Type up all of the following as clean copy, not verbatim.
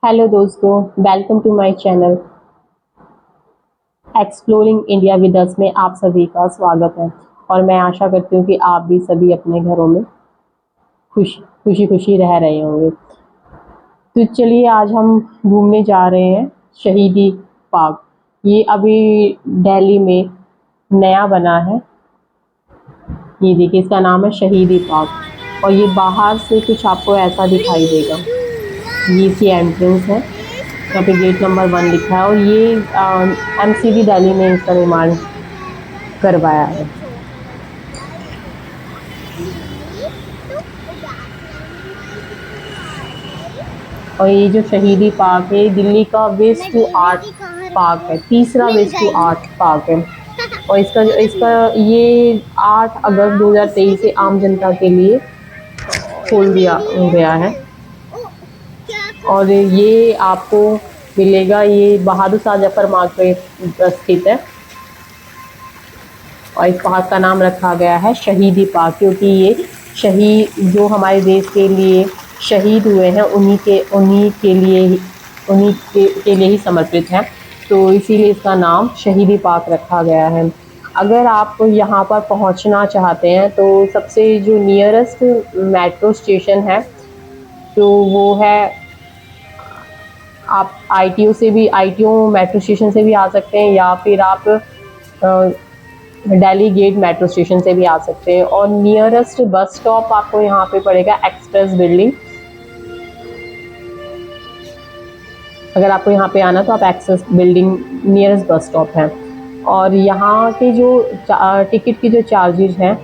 Hello दोस्तों, welcome to my channel exploring India with us में आप सभी का स्वागत है। और मैं आशा करती हूँ कि आप भी सभी अपने घरों में खुशी खुशी रह रहे होंगे। तो चलिए आज हम घूमने जा रहे हैं शहीदी पार्क। ये अभी दिल्ली में नया बना है। ये देखिए, इसका नाम है शहीदी पार्क और ये बाहर से कुछ आपको ऐसा दिखाई देगा। ये इसकी एंट्रेंस है। यहाँ पे गेट नंबर 1 लिखा है और ये एमसीडी दिल्ली ने इसका निर्माण करवाया है। और ये जो शहीदी पार्क है, दिल्ली का वेस्ट टू आर्ट पार्क है, तीसरा वेस्ट टू आर्ट पार्क है। और इसका ये 8 अगस्त 2023 से आम जनता के लिए खोल दिया गया है। और ये आपको मिलेगा, ये बहादुर शाह जफर मार्ग पे स्थित है। और इस पार्क का नाम रखा गया है शहीदी पार्क, क्योंकि ये शहीद जो हमारे देश के लिए शहीद हुए हैं उन्हीं के लिए ही समर्पित है। तो इसीलिए इसका नाम शहीदी पार्क रखा गया है। अगर आप यहाँ पर पहुँचना चाहते हैं तो सबसे जो नियरेस्ट मेट्रो स्टेशन है तो वो है, आप आईटीओ मेट्रो स्टेशन से भी आ सकते हैं या फिर आप दिल्ली गेट मेट्रो स्टेशन से भी आ सकते हैं। और नियरेस्ट बस स्टॉप आपको यहाँ पे पड़ेगा एक्सप्रेस बिल्डिंग। अगर आपको यहाँ पे आना तो आप access building nearest bus stop है। और यहाँ के जो टिकट की जो चार्जेज हैं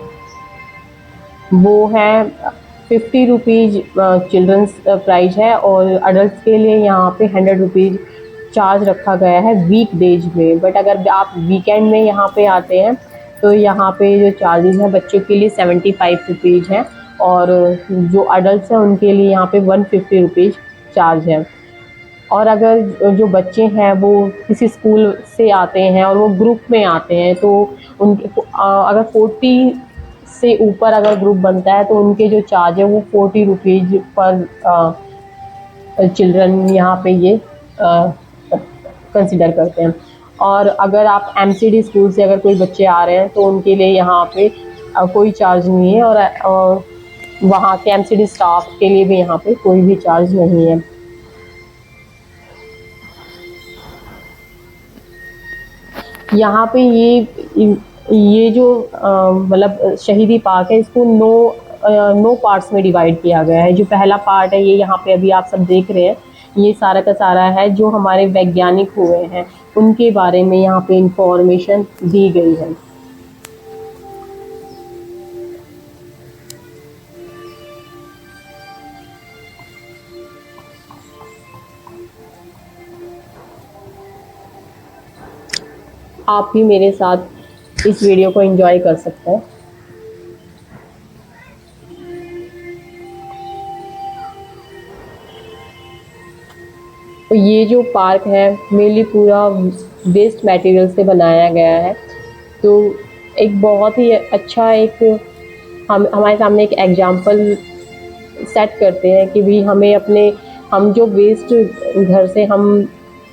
वो है 50 रुपीज़ चिल्ड्रंस प्राइस है, और अडल्ट के लिए यहाँ पे 100 रुपीज़ चार्ज रखा गया है वीक डेज में। बट अगर आप वीकेंड में यहाँ पे आते हैं तो यहाँ पे जो चार्जेस हैं बच्चों के लिए 75 रुपीज़ हैं, और जो अडल्ट हैं उनके लिए यहाँ पे 150 रुपीज़ चार्ज है। और अगर जो बच्चे हैं वो किसी स्कूल से आते हैं और वो ग्रुप में आते हैं तो उनके अगर 40 से ऊपर अगर ग्रुप बनता है तो उनके जो चार्ज है वो 40 रुपीज़ पर चिल्ड्रन यहाँ पे ये कंसिडर करते हैं। और अगर आप एमसीडी स्कूल से अगर कोई बच्चे आ रहे हैं तो उनके लिए यहाँ पे कोई चार्ज नहीं है, और वहाँ के एमसीडी स्टाफ के लिए भी यहाँ पे कोई भी चार्ज नहीं है। यहाँ पे ये जो मतलब शहीदी पार्क है, इसको 9 पार्ट्स में डिवाइड किया गया है। जो पहला पार्ट है ये यहाँ पे अभी आप सब देख रहे हैं, ये सारा का सारा है जो हमारे वैज्ञानिक हुए हैं उनके बारे में यहाँ पे इंफॉर्मेशन दी गई है। आप भी मेरे साथ इस वीडियो को एंजॉय कर सकते हैं। तो ये जो पार्क है मेनली पूरा वेस्ट मटेरियल से बनाया गया है। तो एक बहुत ही अच्छा एक हम हमारे सामने एक एग्जाम्पल सेट करते हैं कि भी हम जो वेस्ट घर से हम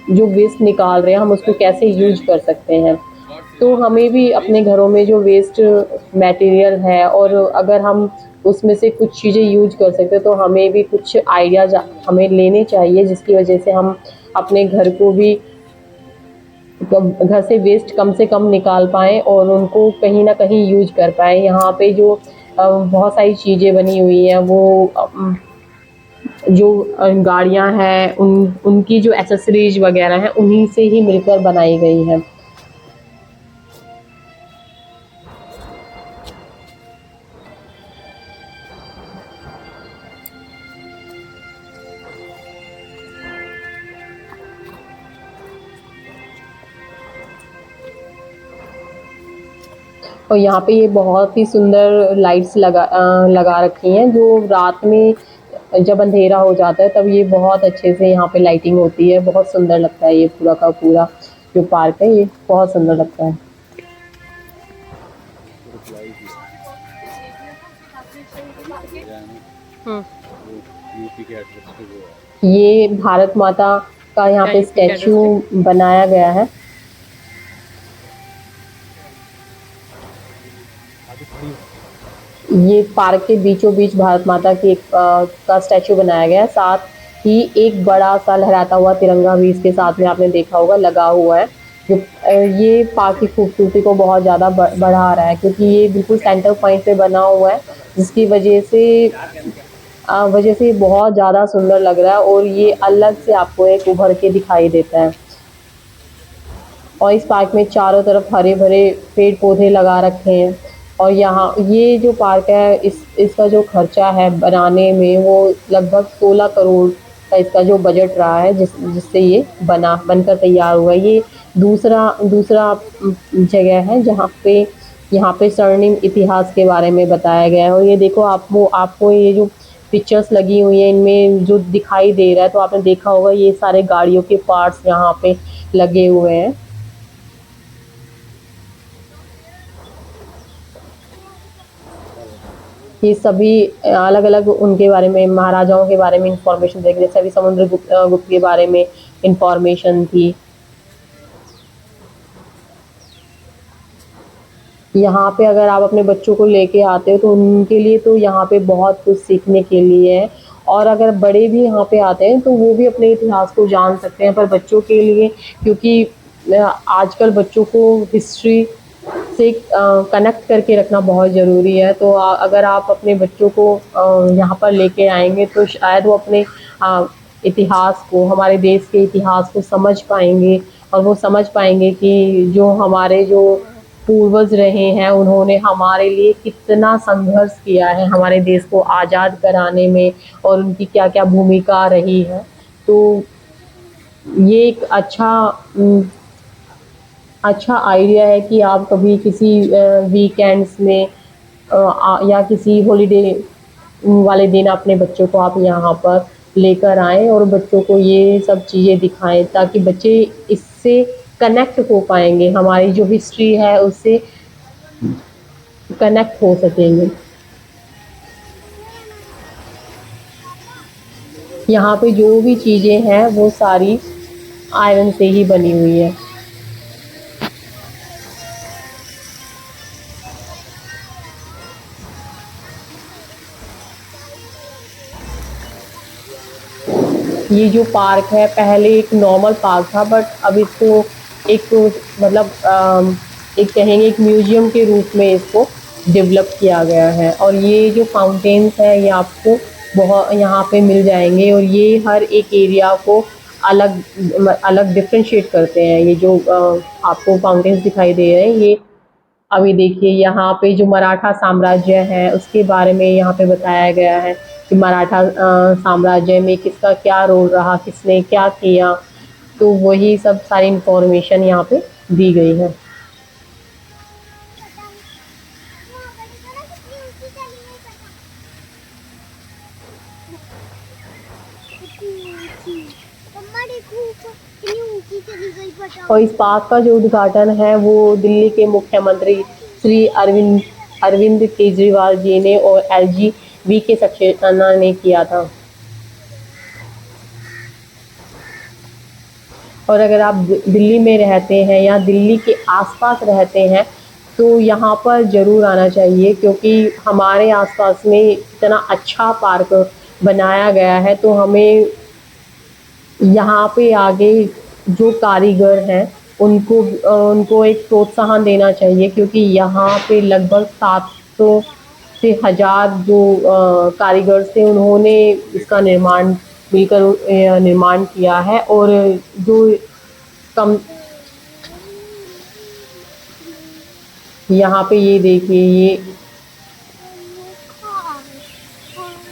जो वेस्ट निकाल रहे हैं हम उसको कैसे यूज कर सकते हैं। तो हमें भी अपने घरों में जो वेस्ट मटेरियल है और अगर हम उसमें से कुछ चीज़ें यूज कर सकते हैं तो हमें भी कुछ आइडियाज़ हमें लेने चाहिए, जिसकी वजह से हम अपने घर को भी घर से वेस्ट कम से कम निकाल पाएँ और उनको कहीं ना कहीं यूज कर पाएँ। यहाँ पे जो बहुत सारी चीज़ें बनी हुई हैं वो जो गाड़ियाँ हैं उनकी जो एसेसरीज वगैरह हैं उन्हीं से ही मिलकर बनाई गई हैं। और यहाँ पे ये बहुत ही सुंदर लाइट्स लगा रखी हैं, जो रात में जब अंधेरा हो जाता है तब ये बहुत अच्छे से यहाँ पे लाइटिंग होती है। बहुत सुंदर लगता है ये पूरा का पूरा जो पार्क है, ये बहुत सुंदर लगता है। ये भारत माता का यहाँ पे चाहिए थी स्टैचू कैंडलस्टिक। बनाया गया है। ये पार्क के बीचों बीच भारत माता की का स्टैचू बनाया गया है। साथ ही एक बड़ा सा लहराता हुआ तिरंगा भी इसके साथ में आपने देखा होगा लगा हुआ है, जो ये पार्क की खूबसूरती को बहुत ज़्यादा बढ़ा रहा है, क्योंकि ये बिल्कुल सेंटर पॉइंट पे बना हुआ है, जिसकी वजह से बहुत ज़्यादा सुंदर लग रहा है और ये अलग से आपको एक उभर के दिखाई देता है। और इस पार्क में चारों तरफ हरे भरे पेड़ पौधे लगा रखे हैं। और यहाँ ये जो पार्क है, इसका जो खर्चा है बनाने में, वो लगभग 16 करोड़ का इसका जो बजट रहा है, जिससे ये बनकर तैयार हुआ है। ये दूसरा दूसरा जगह है जहाँ पे यहाँ पे स्वर्णिम इतिहास के बारे में बताया गया है। और ये देखो, आपको ये जो पिक्चर्स लगी हुई हैं, इनमें जो दिखाई दे रहा है, तो आपने देखा होगा ये सारे गाड़ियों के पार्ट्स यहाँ पे लगे हुए हैं। ये सभी अलग-अलग उनके बारे में, महाराजाओं के बारे में इंफॉर्मेशन देंगे, जैसे अभी गुप्त के बारे में इंफॉर्मेशन थी। यहाँ पे अगर आप अपने बच्चों को लेके आते हो तो उनके लिए तो यहाँ पे बहुत कुछ सीखने के लिए है। और अगर बड़े भी यहाँ पे आते हैं तो वो भी अपने इतिहास को जान सकते हैं, पर बच्चों के लिए, क्योंकि आजकल बच्चों को हिस्ट्री से कनेक्ट करके रखना बहुत ज़रूरी है। तो अगर आप अपने बच्चों को यहाँ पर लेके आएंगे तो शायद वो अपने इतिहास को, हमारे देश के इतिहास को समझ पाएंगे। और वो समझ पाएंगे कि जो हमारे जो पूर्वज रहे हैं, उन्होंने हमारे लिए कितना संघर्ष किया है हमारे देश को आज़ाद कराने में, और उनकी क्या क्या भूमिका रही है। तो ये एक अच्छा आइडिया है कि आप कभी किसी वीकेंड्स में या किसी हॉलिडे वाले दिन अपने बच्चों को आप यहाँ पर लेकर आएँ और बच्चों को ये सब चीज़ें दिखाएँ, ताकि बच्चे इससे कनेक्ट हो पाएँगे, हमारी जो हिस्ट्री है उससे कनेक्ट हो सकेंगे। यहाँ पे जो भी चीज़ें हैं वो सारी आयरन से ही बनी हुई है। ये जो पार्क है पहले एक नॉर्मल पार्क था, बट अब इसको एक, मतलब एक कहेंगे एक म्यूजियम के रूप में इसको डेवलप किया गया है। और ये जो फाउंटेन्स है ये आपको बहुत यहाँ पे मिल जाएंगे, और ये हर एक एरिया को अलग अलग डिफ्रेंशिएट करते हैं। ये जो आपको फाउंटेन्स दिखाई दे रहे हैं, ये अभी देखिए यहाँ पे जो मराठा साम्राज्य है उसके बारे में यहाँ पे बताया गया है कि मराठा साम्राज्य में किसका क्या रोल रहा, किसने क्या किया। तो वही सब सारी इंफॉर्मेशन यहाँ पे दी गई है। और इस पार्क का जो उद्घाटन है वो दिल्ली के मुख्यमंत्री श्री अरविंद केजरीवाल जी ने और LGV के सक्सेना ने किया था। और अगर आप दिल्ली में रहते हैं या दिल्ली के आसपास रहते हैं तो यहाँ पर ज़रूर आना चाहिए, क्योंकि हमारे आसपास में इतना अच्छा पार्क बनाया गया है। तो हमें यहाँ पे आगे जो कारीगर हैं उनको एक प्रोत्साहन देना चाहिए, क्योंकि यहाँ पे लगभग 700 से 1000 जो कारीगर थे, उन्होंने इसका मिलकर निर्माण किया है। और जो कम यहाँ पे ये देखिए, ये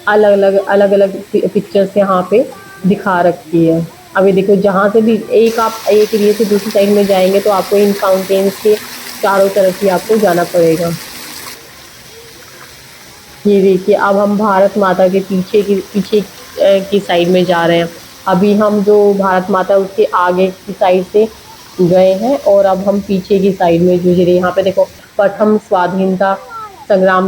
अलग अलग पिक्चर्स यहाँ पे दिखा रखी है। अभी देखो, जहाँ से भी आप एक एरिया से दूसरी साइड में जाएंगे तो आपको इन फाउंटेन्स के चारों तरफ ही आपको जाना पड़ेगा। ये देखिए, अब हम भारत माता के पीछे की साइड में जा रहे हैं। अभी हम जो भारत माता उसके आगे की साइड से गए हैं और अब हम पीछे की साइड में जूझ रहे हैं। यहाँ पे देखो, प्रथम स्वाधीनता संग्राम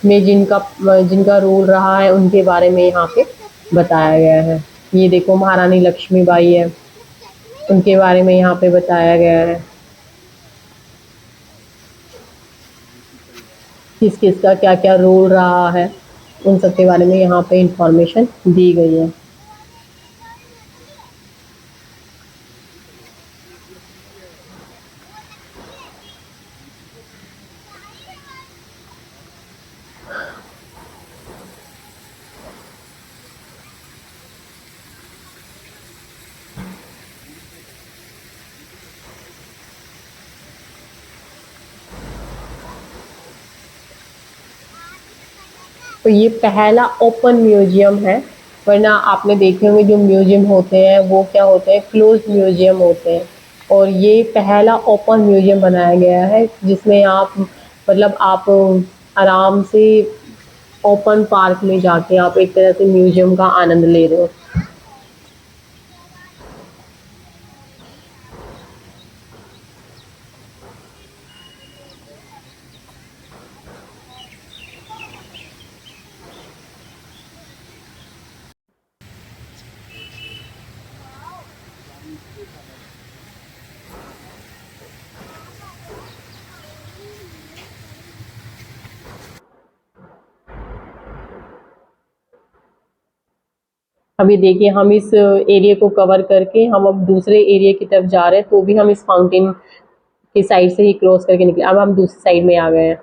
में जिनका रोल रहा है उनके बारे में यहाँ पे बताया गया है। ये देखो महारानी लक्ष्मीबाई है, उनके बारे में यहाँ पे बताया गया है, किस किस का क्या क्या रोल रहा है, उन सब के बारे में यहाँ पे इंफॉर्मेशन दी गई है। तो ये पहला ओपन म्यूजियम है, वरना आपने देखे होंगे जो म्यूजियम होते हैं वो क्या होते हैं, क्लोज म्यूजियम होते हैं। और ये पहला ओपन म्यूजियम बनाया गया है जिसमें आप मतलब आप आराम से ओपन पार्क में जाके आप एक तरह से म्यूजियम का आनंद ले रहे हो। अभी देखिए हम इस एरिया को कवर करके हम अब दूसरे एरिया की तरफ जा रहे हैं, तो भी हम इस फाउंटेन की साइड से ही क्रॉस करके निकले, अब हम दूसरी साइड में आ गए हैं।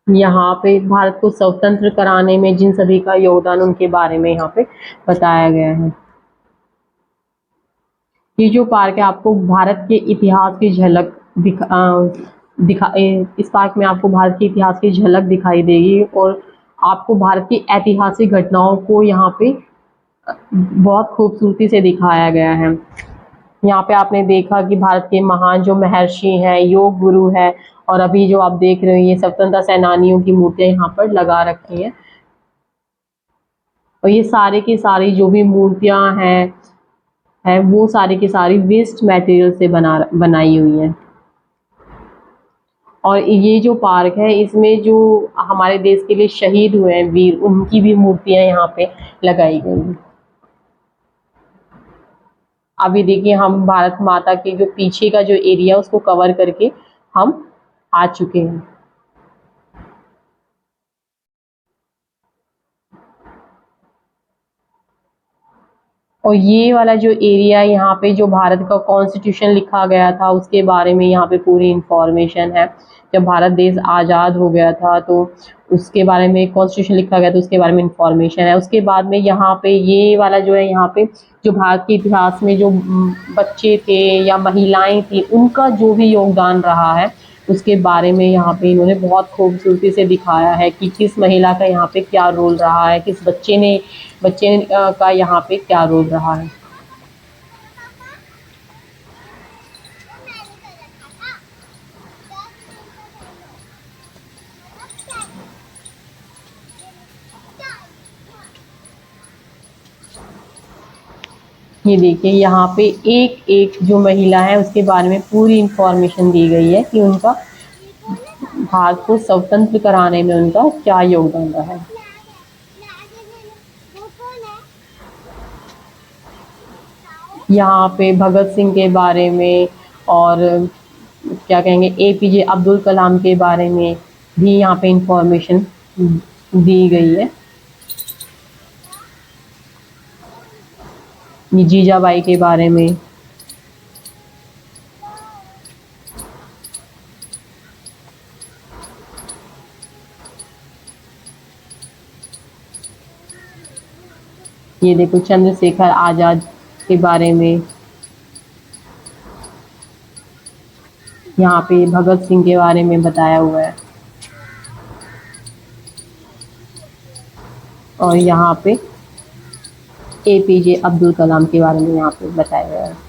यहाँ पे भारत को स्वतंत्र कराने में जिन सभी का योगदान, उनके बारे में यहाँ पे बताया गया है। ये जो पार्क है आपको भारत के इतिहास की झलक इस पार्क में आपको भारत के इतिहास की झलक दिखाई देगी, और आपको भारत की ऐतिहासिक घटनाओं को यहाँ पे बहुत खूबसूरती से दिखाया गया है। यहाँ पे आपने देखा कि भारत के महान जो महर्षि हैं, योग गुरु है, और अभी जो आप देख रहे हो ये स्वतंत्रता सेनानियों की मूर्तियां यहाँ पर लगा रखी हैं। और ये सारे की सारी जो भी मूर्तियां हैं वो सारी की सारी वेस्ट मटेरियल से बनाई हुई हैं। और ये जो पार्क है इसमें जो हमारे देश के लिए शहीद हुए हैं वीर, उनकी भी मूर्तियां यहाँ पे लगाई गई हैं। अभी देखिए हम भारत माता के जो पीछे का जो एरिया उसको कवर करके हम आ चुके हैं। और ये वाला जो एरिया यहाँ पे जो भारत का कॉन्स्टिट्यूशन लिखा गया था उसके बारे में यहाँ पे पूरी इंफॉर्मेशन है। जब भारत देश आज़ाद हो गया था तो उसके बारे में कॉन्स्टिट्यूशन लिखा गया था, उसके बारे में इंफॉर्मेशन है। उसके बाद में यहाँ पे ये वाला जो है, यहाँ पे जो भारत के इतिहास में जो बच्चे थे या महिलाएं थी उनका जो भी योगदान रहा है उसके बारे में यहाँ पे इन्होंने बहुत खूबसूरती से दिखाया है कि किस महिला का यहाँ पे क्या रोल रहा है, किस बच्चे का यहाँ पे क्या रोल रहा है। ये देखिए यहाँ पे एक एक जो महिला है उसके बारे में पूरी इंफॉर्मेशन दी गई है कि उनका भारत को स्वतंत्र कराने में उनका क्या योगदान रहा है। यहाँ पे भगत सिंह के बारे में और क्या कहेंगे एपीजे अब्दुल कलाम के बारे में भी यहाँ पे इंफॉर्मेशन दी गई है। जीजाबाई के बारे में, ये देखो चंद्रशेखर आजाद के बारे में, यहाँ पे भगत सिंह के बारे में बताया हुआ है। और यहाँ पे एपीजे अब्दुल कलाम के बारे में यहाँ पे बताया गया है।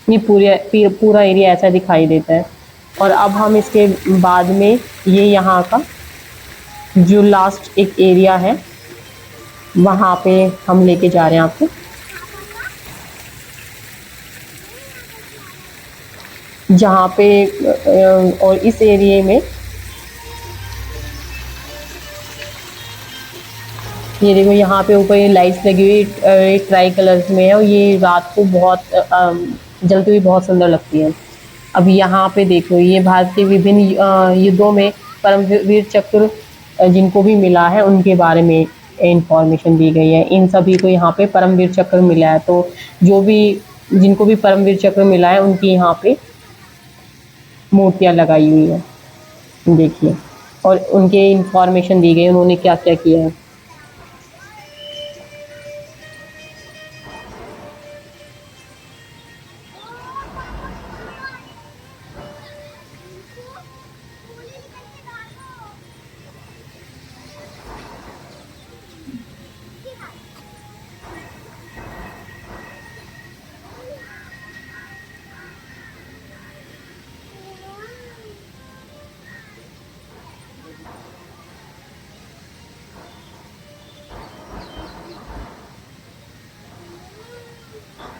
ये पूरा एरिया ऐसा दिखाई देता है। और अब हम इसके बाद में ये यहाँ का जो लास्ट एक एरिया है वहाँ पे हम लेके जा रहे हैं आपको, जहाँ पे और इस एरिया में ये देखो यहाँ पे ऊपर ये लाइट्स लगी हुई ट्राई कलर्स में है और ये रात को बहुत जलती हुई बहुत सुंदर लगती है। अब यहाँ पे देखो ये भारत के विभिन्न युद्धों में परमवीर चक्र जिनको भी मिला है उनके बारे में इंफॉर्मेशन दी गई है। इन सभी को यहाँ पे परमवीर चक्र मिला है, तो जो भी जिनको भी परमवीर चक्र मिला है उनकी यहाँ पे मूर्तियाँ लगाई हुई है, देखिए, और उनके इंफॉर्मेशन दी गई है उन्होंने क्या क्या किया है।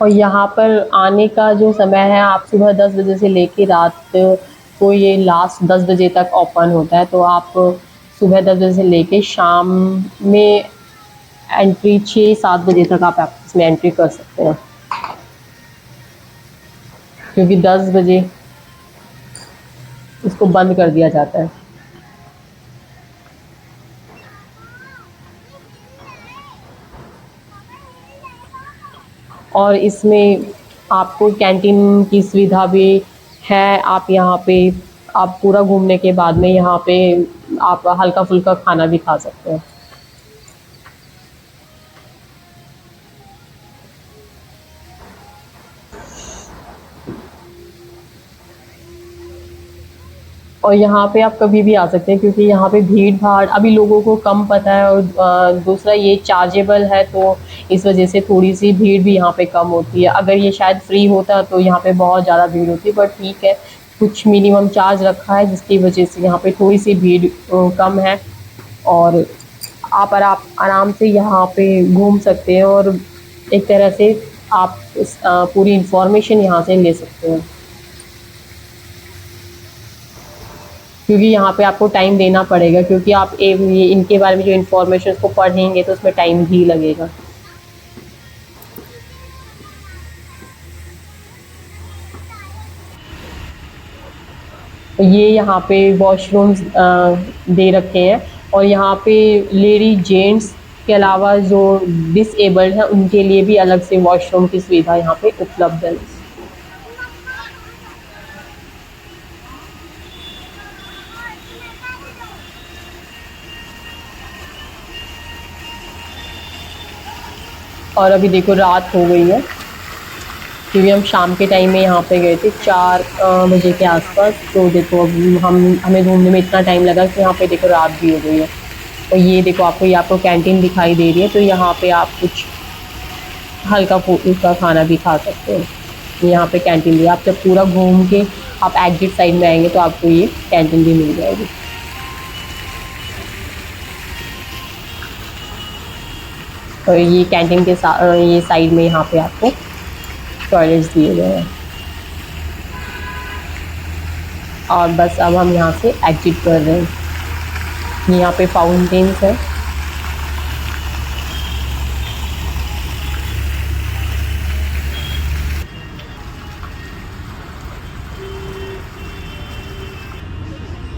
और यहाँ पर आने का जो समय है, आप सुबह 10 बजे से लेके रात को ये लास्ट 10 बजे तक ओपन होता है, तो आप सुबह 10 बजे से लेके शाम में एंट्री 6-7 बजे तक आप इसमें एंट्री कर सकते हैं, क्योंकि 10 बजे इसको बंद कर दिया जाता है। और इसमें आपको कैंटीन की सुविधा भी है। आप यहाँ पे आप पूरा घूमने के बाद में यहाँ पे आप हल्का फुल्का खाना भी खा सकते हैं। और यहाँ पे आप कभी भी आ सकते हैं, क्योंकि यहाँ पे भीड़ भाड़ अभी लोगों को कम पता है, और दूसरा ये चार्जेबल है, तो इस वजह से थोड़ी सी भीड़ भी यहाँ पे कम होती है। अगर ये शायद फ्री होता तो यहाँ पे बहुत ज़्यादा भीड़ होती, बट ठीक है, कुछ मिनिमम चार्ज रखा है जिसकी वजह से यहाँ पे थोड़ी सी भीड़ कम है। और आप आराम से यहाँ पे घूम सकते हैं, और एक तरह से आप पूरी इंफॉर्मेशन यहाँ से ले सकते हैं, क्योंकि यहाँ पे आपको टाइम देना पड़ेगा, क्योंकि आप ये इनके बारे में जो इन्फॉर्मेशन को पढ़ेंगे तो उसमें टाइम भी लगेगा। ये यहाँ पे वॉशरूम्स दे रखे हैं, और यहाँ पे लेडी जेंट्स के अलावा जो डिसेबल्ड हैं उनके लिए भी अलग से वॉशरूम की सुविधा यहाँ पे उपलब्ध है। और अभी देखो रात हो गई है, क्योंकि हम शाम के टाइम में यहाँ पे गए थे 4 बजे के आसपास, तो देखो अब हमें घूमने में इतना टाइम लगा कि यहाँ पे देखो रात भी हो गई है। और ये देखो आपको कैंटीन दिखाई दे रही है, तो यहाँ पे आप कुछ हल्का फुल्का खाना भी खा सकते हो। यहाँ पे कैंटीन भी, आप जब पूरा घूम के आप एग्जिट साइड में आएंगे तो आपको ये कैंटीन भी मिल जाएगी। और ये कैंटीन के ये साइड में यहाँ पे आपको टॉयलेट्स दिए गए हैं। और बस अब हम यहाँ से एग्जिट कर रहे हैं। यहाँ पे फाउंटेन्स है।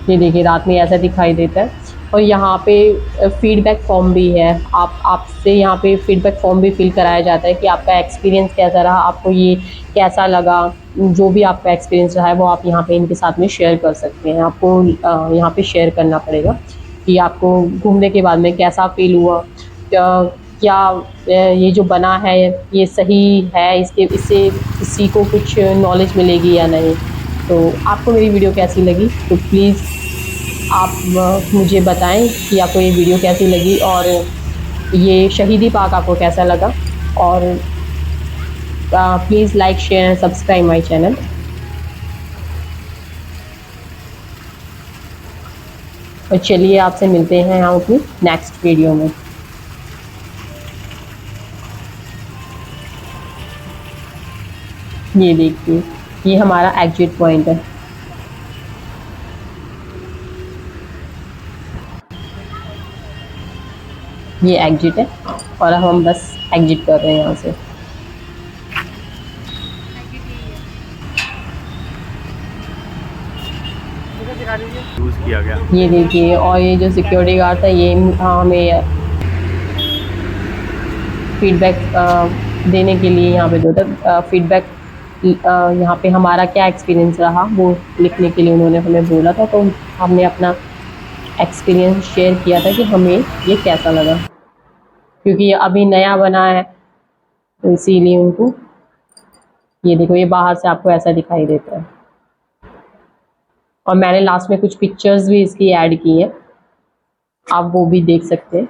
ये देखिए रात में ऐसा दिखाई देता है। और यहाँ पे फीडबैक फॉर्म भी है। आप आपसे यहाँ पे फीडबैक फॉर्म भी फिल कराया जाता है कि आपका एक्सपीरियंस कैसा रहा, आपको ये कैसा लगा। जो भी आपका एक्सपीरियंस रहा है वो आप यहाँ पे इनके साथ में शेयर कर सकते हैं। आपको यहाँ पे शेयर करना पड़ेगा कि आपको घूमने के बाद में कैसा फील हुआ, क्या ये जो बना है ये सही है, इससे किसी को कुछ नॉलेज मिलेगी या नहीं। तो आपको मेरी वीडियो कैसी लगी, तो प्लीज़ आप मुझे बताएं कि आपको ये वीडियो कैसी लगी और ये शहीदी पार्क आपको कैसा लगा। और please like share and subscribe my channel. और चलिए आपसे मिलते हैं हम अपनी नेक्स्ट वीडियो में। ये देखिए, ये हमारा एग्जिट पॉइंट है। ये एग्जिट है और अब हम बस एग्जिट कर रहे हैं यहाँ से। यूज़ किया गया। ये देखिए, और ये जो सिक्योरिटी गार्ड था ये हमें फीडबैक देने के लिए यहाँ पे दो था। फीडबैक यहाँ पे हमारा क्या एक्सपीरियंस रहा वो लिखने के लिए उन्होंने हमें बोला था। तो हमने अपना एक्सपीरियंस शेयर किया था कि हमें ये कैसा लगा, क्योंकि ये अभी नया बना है तो इसीलिए उनको, ये देखो ये बाहर से आपको ऐसा दिखाई देता है। और मैंने लास्ट में कुछ पिक्चर्स भी इसकी ऐड की हैं, आप वो भी देख सकते हैं।